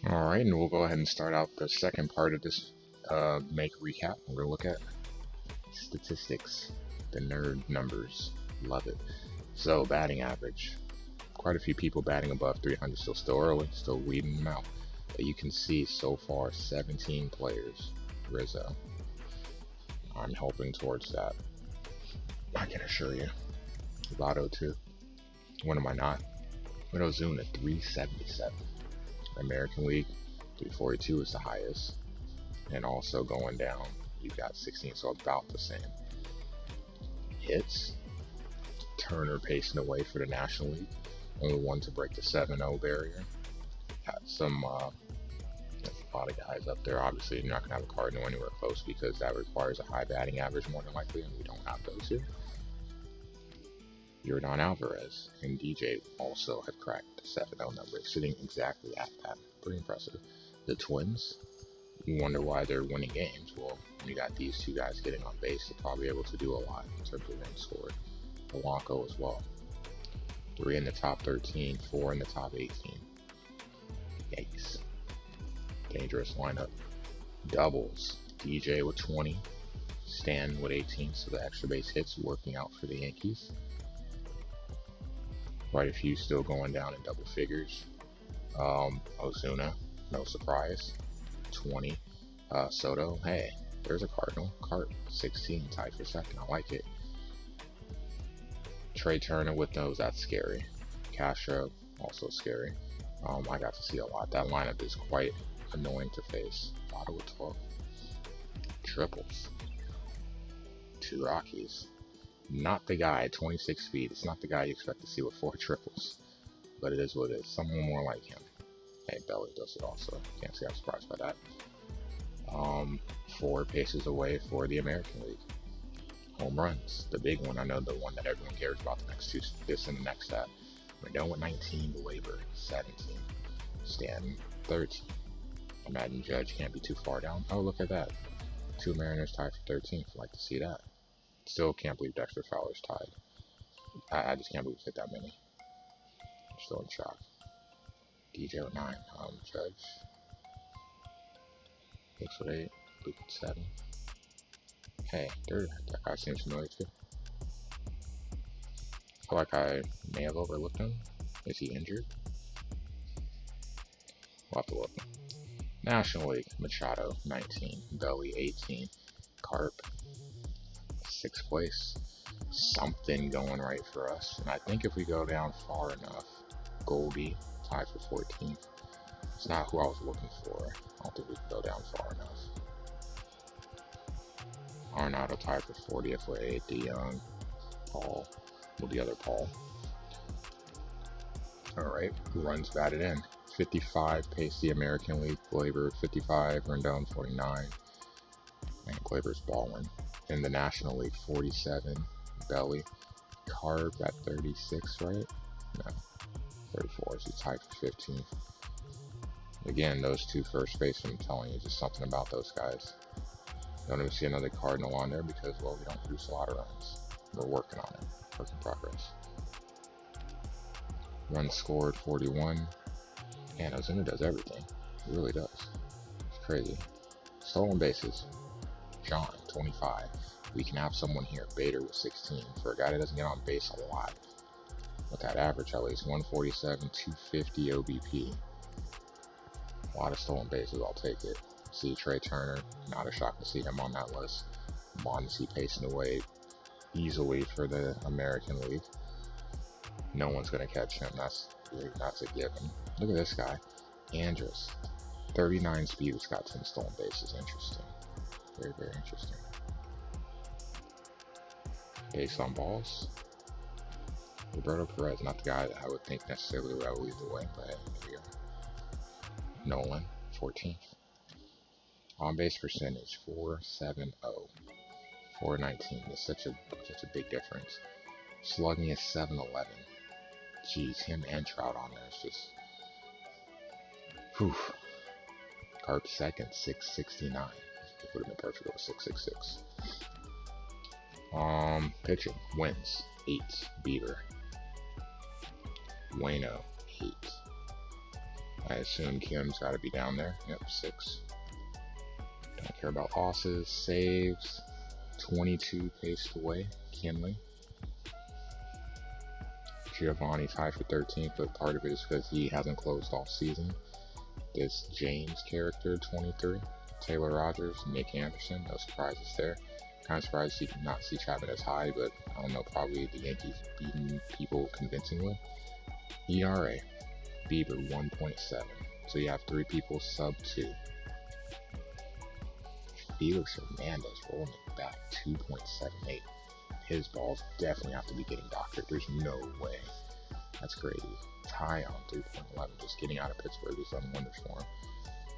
Alright, and we'll go ahead and start out the second part of this make recap. We're going to look at statistics, the nerd numbers. Love it. So, batting average. Quite a few people batting above 300, still early, still weeding them out. But you can see so far 17 players. Rizzo. I'm hoping towards that. I can assure you. Lotto too. When am I not? Ozuna 377. American League 342 is the highest, and also going down you got 16, so about the same. Hits, Turner pacing away for the National League, only one to break the 7-0 barrier. Got some a lot of guys up there. Obviously you're not gonna have a Cardinal anywhere close because that requires a high batting average more than likely, and we don't have those here. Yordan Alvarez and DJ also have cracked the 7-0 number, sitting exactly at that. Pretty impressive. The Twins, you wonder why they're winning games. Well, when you got these two guys getting on base, they're probably able to do a lot in terms of runs scored. Polanco as well. 3 in the top 13, 4 in the top 18. Yikes. Dangerous lineup. Doubles. DJ with 20. Stan with 18, so the extra base hits working out for the Yankees. Quite a few still going down in double figures. Ozuna, no surprise, 20. Soto, hey, there's a Cardinal. 16, tied for second. I like it. Trey Turner with those, that's scary. Castro, also scary. I got to see a lot. That lineup is quite annoying to face. Lotto with 12. Triples. 2 Rockies. Not the guy, 26 feet. It's not the guy you expect to see with 4 triples. But it is what it is. Someone more like him. Hey, Belly does it also. Can't say I'm surprised by that. 4 paces away for the American League. Home runs. The big one. I know the one that everyone cares about. The next two, this and the next stat. Rendon with 19. Weber 17. Stanton 13. Imagine Judge can't be too far down. Oh, look at that. 2 Mariners tied for 13th. I'd like to see that. Still can't believe Dexter Fowler's tied. I just can't believe he hit that many. I'm still in shock. DJ with 9. Judge. Hicks with 8. Luke with 7. Hey, that guy seems familiar too. I feel like I may have overlooked him. Is he injured? We'll have to look. National League. Machado 19. Belly 18. Carp 6th place. Something going right for us. And I think if we go down far enough, Goldy tied for 14th. It's not who I was looking for. I don't think we can go down far enough. Arnado tied for 40th with 8. DeYoung, Paul, well, the other Paul. Alright, runs batted in. 55 pace the American League. Glaber 55, Rendon 49. And Glaber's balling. In the National League, 47. Belly. Carb at 36, right? No, 34. So tied for 15th. Again, those 2 first basemen, I'm telling you, just something about those guys. Don't even see another Cardinal on there because, well, we don't produce a lot of runs. We're working on it. Work in progress. Runs scored 41. And Ozuna does everything. He really does. It's crazy. Stolen bases. John, 25. We can have someone here. Bader with 16. For a guy that doesn't get on base a lot. With that average, at least 147, 250 OBP. A lot of stolen bases. I'll take it. See Trey Turner. Not a shock to see him on that list. Mondesi pacing away easily for the American League. No one's going to catch him. That's a given. Look at this guy. Andrus. 39 speed. He's got 10 stolen bases. Interesting. Very, very interesting. Base on balls. Roberto Perez, not the guy that I would think necessarily would lead the way, but here we go. Nolan, 14th. On base percentage, 470. 419 is such a big difference. Slugging is 711. Jeez, him and Trout on there is just. Whew. Carp second, 669. It would have been perfect with 666. Pitching wins 8. Bieber. Wayno 8. I assume Kim's got to be down there. Yep, 6. Don't care about losses. Saves. 22 paced away. Kinley. Giovanni's high for 13th, but part of it is because he hasn't closed all season. This James character, 23. Taylor Rogers, Nick Anderson, no surprises there. Kind of surprised he did not see Chapman as high, but I don't know, probably the Yankees beating people convincingly. ERA, Bieber 1.7. So you have 3 people sub 2. Felix Hernandez rolling it back 2.78. His balls definitely have to be getting doctored. There's no way. That's crazy. Ty on 3.11, just getting out of Pittsburgh has done wonders for him.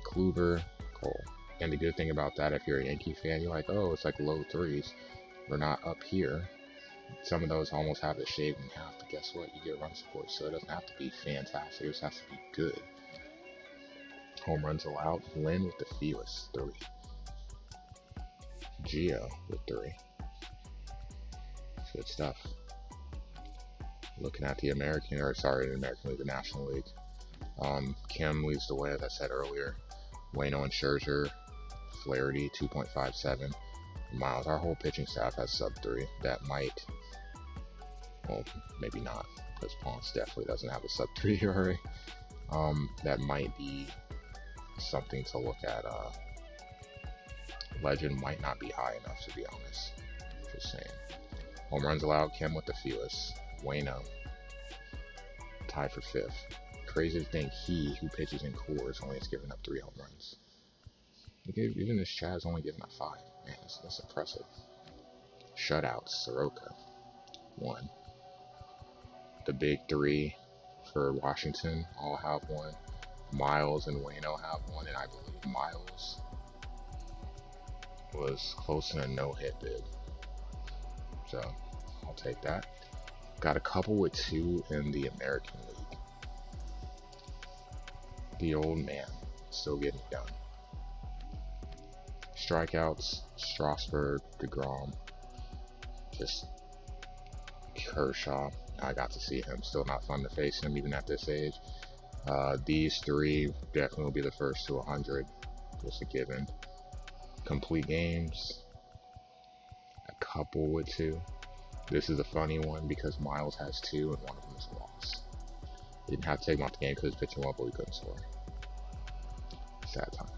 Kluber, Cole. And the good thing about that, if you're a Yankee fan, you're like, oh, it's like low 3s. We're not up here. Some of those almost have it shaved in half, but guess what? You get run support, so it doesn't have to be fantastic. It just has to be good. Home runs allowed. Lynn with the Felix, 3. Gio with 3. Good stuff. Looking at the American League, the National League. Kim leads the way, as I said earlier. Waino and Scherzer, Flaherty, 2.57. Miles, our whole pitching staff has sub 3. That might, well, maybe not, because Ponce definitely doesn't have a sub 3 ERA. That might be something to look at. Legend might not be high enough, to be honest. Just saying. Home runs allowed, Kim with the Felix. Waino, tied for 5th. Crazy to think he, who pitches in Coors, only has given up 3 home runs. Even this Chad's only given up 5. Man, that's impressive. Shutouts, Soroka, 1. The big 3 for Washington all have 1. Miles and Waino have 1, and I believe Miles was close to a no-hit bid. So, I'll take that. Got a couple with 2 in the American League. The old man, still getting it done. Strikeouts, Strasburg, DeGrom, just Kershaw. I got to see him. Still not fun to face him even at this age. These 3 definitely will be the first to 100. Just a given. Complete games. A couple with 2. This is a funny one because Miles has 2 and one of them is a loss. Didn't have to take him off the game because pitching well, but we couldn't score. Sad times.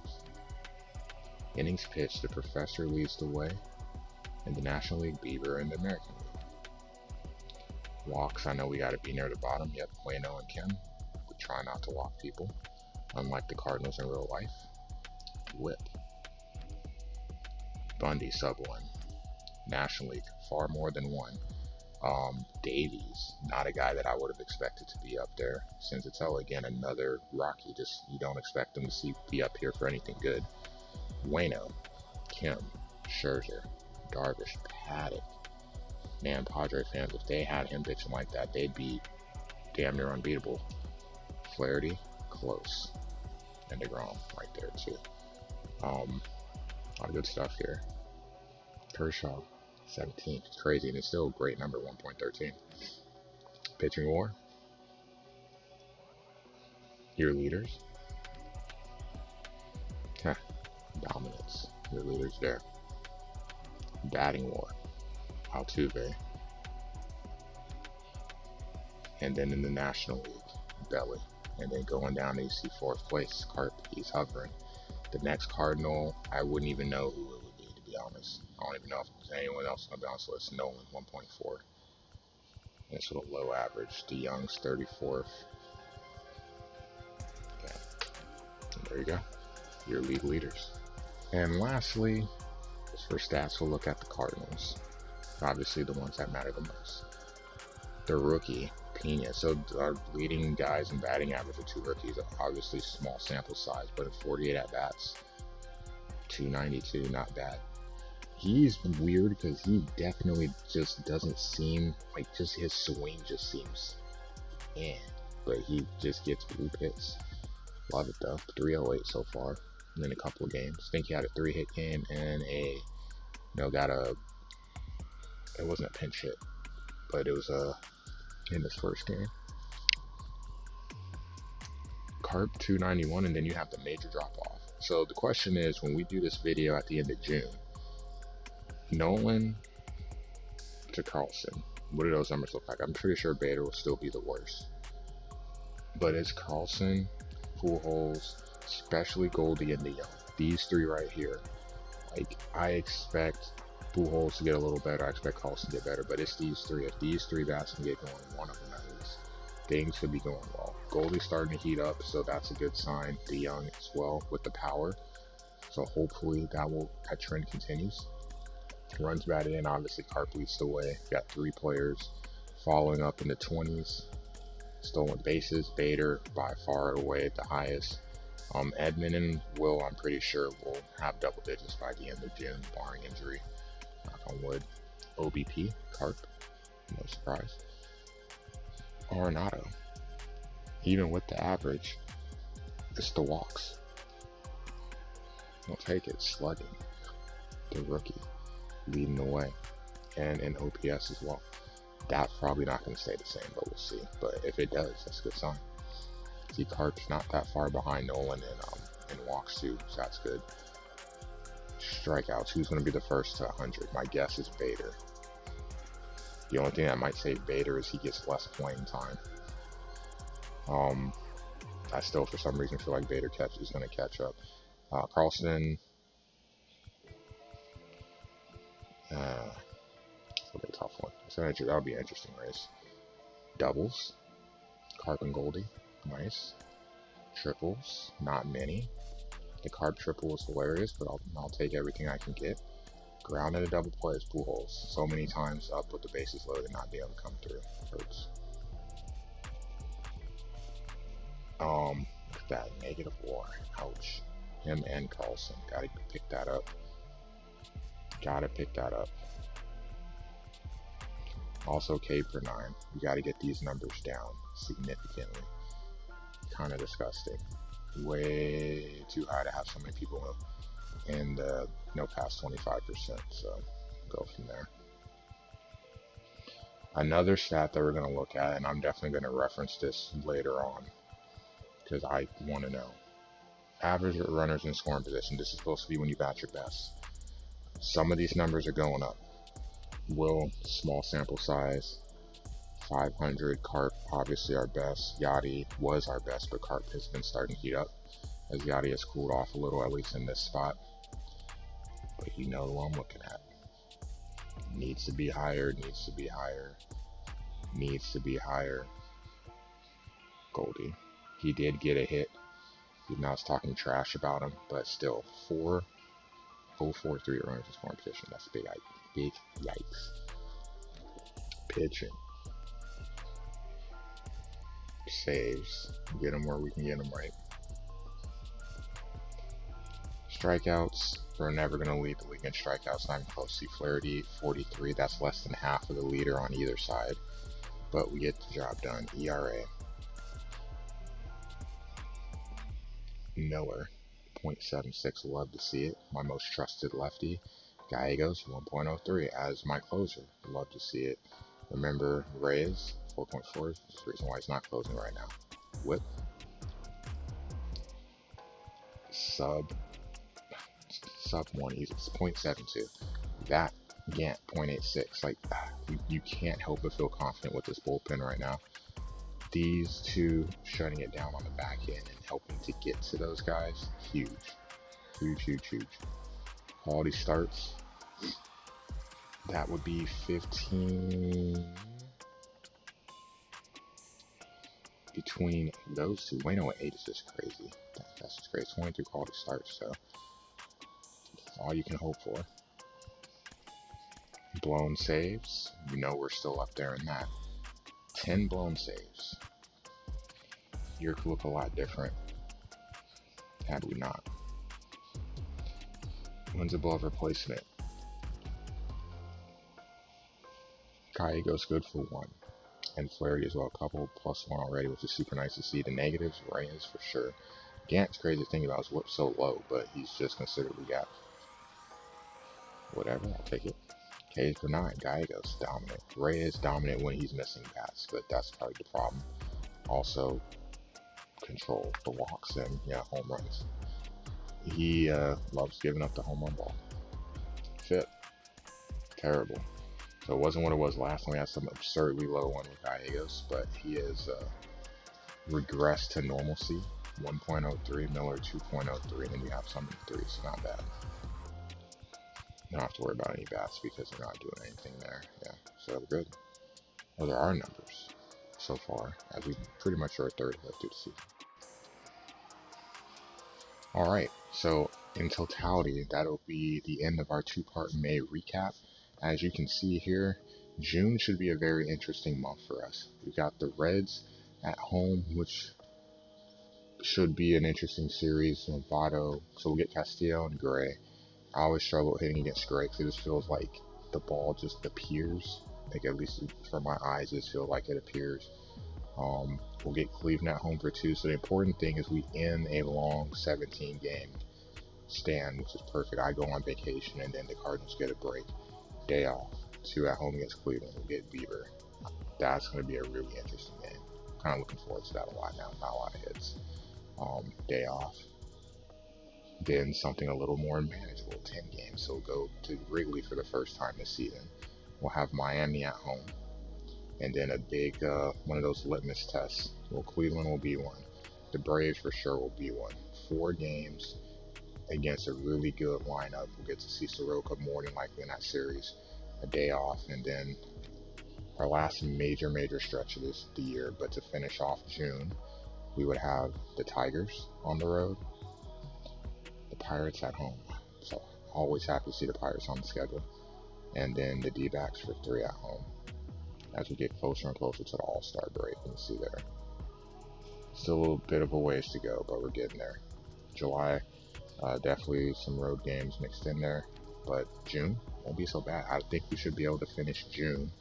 Innings pitched, the Professor leads the way. In the National League, Bieber in the American League. Walks, I know we got to be near the bottom. Yep, Waino and Kim. We try not to walk people, unlike the Cardinals in real life. Whip. Bundy, sub 1. National League, far more than 1. Davies, not a guy that I would have expected to be up there. Senzatella, again, another Rocky. Just, you don't expect him to be up here for anything good. Waino, Kim, Scherzer, Darvish, Paddock. Man, Padre fans, if they had him pitching like that, they'd be damn near unbeatable. Flaherty, close. And DeGrom, right there, too. A lot of good stuff here. Kershaw, 17th. It's crazy, and it's still a great number, 1.13. Pitching war. Your leaders. Dominance. Your leaders there. Batting war. Altuve. And then in the National League, Belly. And then going down, you see 4th place, Carp. He's hovering. The next Cardinal, I wouldn't even know who it would be, to be honest. I don't even know if there's anyone else on the bounce list. Nolan, 1.4. And it's with a low average. DeYoung's 34th. Okay. And there you go. Your league leaders. And lastly, for stats, we'll look at the Cardinals. Obviously the ones that matter the most. The rookie, Pena. So our leading guys in batting average are 2 rookies. Obviously small sample size, but at 48 at-bats, 292, not bad. He's weird because he definitely just doesn't seem like, just his swing just seems but he just gets blue pits. Love it though. 308 so far in a couple of games. I think he had a 3-hit game and it wasn't a pinch hit, but it was in his first game. Carp 291, and then you have the major drop off. So the question is, when we do this video at the end of June, Nolan to Carlson, what do those numbers look like? I'm pretty sure Bader will still be the worst. But it's Carlson, Pujols, especially Goldy and DeYoung. These three right here. Like, I expect Pujols to get a little better. I expect Carlson to get better. But it's these three. If these three bats can get going, one of them at least, things could be going well. Goldy's starting to heat up, so that's a good sign. DeYoung as well with the power. So hopefully that trend continues. Runs batted in, obviously Carp leads the way. Got three players following up in the 20s. Stolen bases, Bader by far away the highest. Edman and Will, I'm pretty sure, will have double digits by the end of June, barring injury. Knock on wood. OBP, Carp, no surprise. Arenado, even with the average, it's the walks. I'll take it. Slugging, the rookie, leading the way, and in OPS as well. That's probably not going to stay the same, but we'll see. But if it does, that's a good sign. See, Carp's not that far behind Nolan in walks too, so that's good. Strikeouts, who's going to be the first to 100? My guess is Bader. The only thing that might save Bader is he gets less playing time. I still, for some reason, feel like Bader is going to catch up. Carlson, that'll be a tough one. That'll be an interesting race. Doubles, Carp and Goldy, nice. Triples, not many. The Carp triple was hilarious, but I'll take everything I can get. Ground and a double play is Pujols. So many times up with the bases loaded and not be able to come through. Hurts. That negative WAR. Ouch. Him and Carlson. Gotta pick that up. Also, K per 9. You gotta get these numbers down significantly. Kind of disgusting. Way too high to have so many people in the past 25%. So go from there. Another stat that we're going to look at, and I'm definitely going to reference this later on because I want to know. Average runners in scoring position. This is supposed to be when you bat your best. Some of these numbers are going up. Will, small sample size, 500. Carp, obviously our best. Yachty was our best, but Carp has been starting to heat up as Yachty has cooled off a little, at least in this spot. But you know who I'm looking at. Needs to be higher. Goldy. He did get a hit. He's not talking trash about him, but still, 4.043 runners in scoring position. That's big yikes. Pitching. Saves. Get them where we can get them right. Strikeouts. We're never going to lead the league in strikeouts. Not even close. See, Flaherty, 43. That's less than half of the leader on either side. But we get the job done. ERA. Miller, 0.76. Love to see it. My most trusted lefty. Gallegos, 1.03 as my closer. Love to see it. Remember, Reyes, 4.4. That's the reason why he's not closing right now. Whip. Sub 1. He's 0.72. That, Gant, 0.86. Like, you can't help but feel confident with this bullpen right now. These two shutting it down on the back end and helping to get to those guys, huge. Quality starts. That would be 15 between those two. Wait, no, 8 is just crazy. That's just crazy. 23 quality starts, so that's all you can hope for. Blown saves. You know we're still up there in that. 10 blown saves. Year could look a lot different had we not. Wins above replacement. Gallegos good for 1. And Flaherty as well, a couple +1 already, which is super nice to see. The negatives, Reyes for sure. Gant's crazy thing about his whip so low, but he's just considerably gapped. Whatever, I'll take it. K for 9, Gallegos dominant. Reyes dominant when he's missing bats, but that's probably the problem. Also, control for walks and yeah, home runs. He loves giving up the home run ball. Fit. Terrible. So it wasn't what it was last time. We had some absurdly low one with Gallegos, but he has regressed to normalcy. 1.03, Miller 2.03, and then you have some in the 3, so not bad. You don't have to worry about any bats because they're not doing anything there. Yeah, so we're good. Those are our numbers so far, as we pretty much are a third of the way through the season. Alright, so in totality, that'll be the end of our two-part May recap. As you can see here, June should be a very interesting month for us. We've got the Reds at home, which should be an interesting series. Votto, so we'll get Castillo and Gray. I always struggle hitting against Gray because it just feels like the ball just appears. Like, at least for my eyes, it just feels like it appears. We'll get Cleveland at home for 2. So the important thing is we end a long 17 game stand, which is perfect. I go on vacation and then the Cardinals get a break. Day off. 2 at home against Cleveland. We'll get Bieber. That's going to be a really interesting game. Kind of looking forward to that a lot now. Not a lot of hits. Day off. Then something a little more manageable. 10 games. So we'll go to Wrigley for the first time this season. We'll have Miami at home. And then a big one of those litmus tests. Well, Cleveland will be one. The Braves for sure will be one. 4 games against a really good lineup. We'll get to see Soroka more than likely in that series. A day off, and then our last major stretch of the year. But to finish off June, we would have the Tigers on the road, the Pirates at home. So always happy to see the Pirates on the schedule. And then the D-backs for 3 at home. As we get closer and closer to the All-Star break, you can see there. Still a little bit of a ways to go, but we're getting there. July, definitely some road games mixed in there, but June won't be so bad. I think we should be able to finish June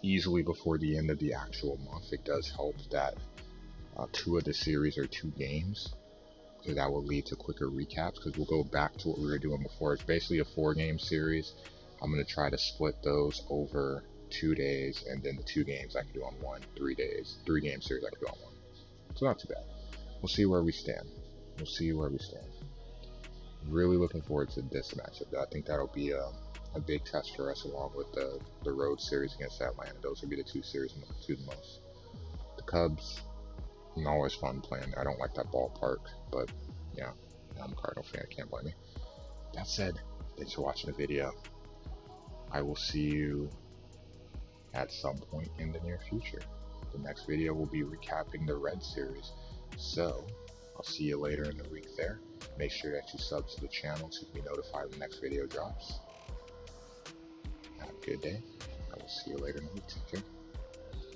easily before the end of the actual month. It does help that 2 of the series are 2 games, because that will lead to quicker recaps, because we'll go back to what we were doing before. It's basically a 4-game series. I'm going to try to split those over 2 days, and then the 2 games I can do on 3 days. 3-game series I can do on 1. So not too bad. We'll see where we stand. Really looking forward to this matchup. I think that'll be a big test for us, along with the road series against Atlanta. Those will be the 2 series I'm looking to the most. The Cubs, always fun playing. I don't like that ballpark, but yeah, I'm a Cardinal fan. Can't blame me. That said, thanks for watching the video. I will see you at some point in the near future. The next video will be recapping the Red Series. So, I'll see you later in the week there. Make sure that you sub to the channel to be notified when the next video drops. Have a good day. I will see you later in the week. Take care.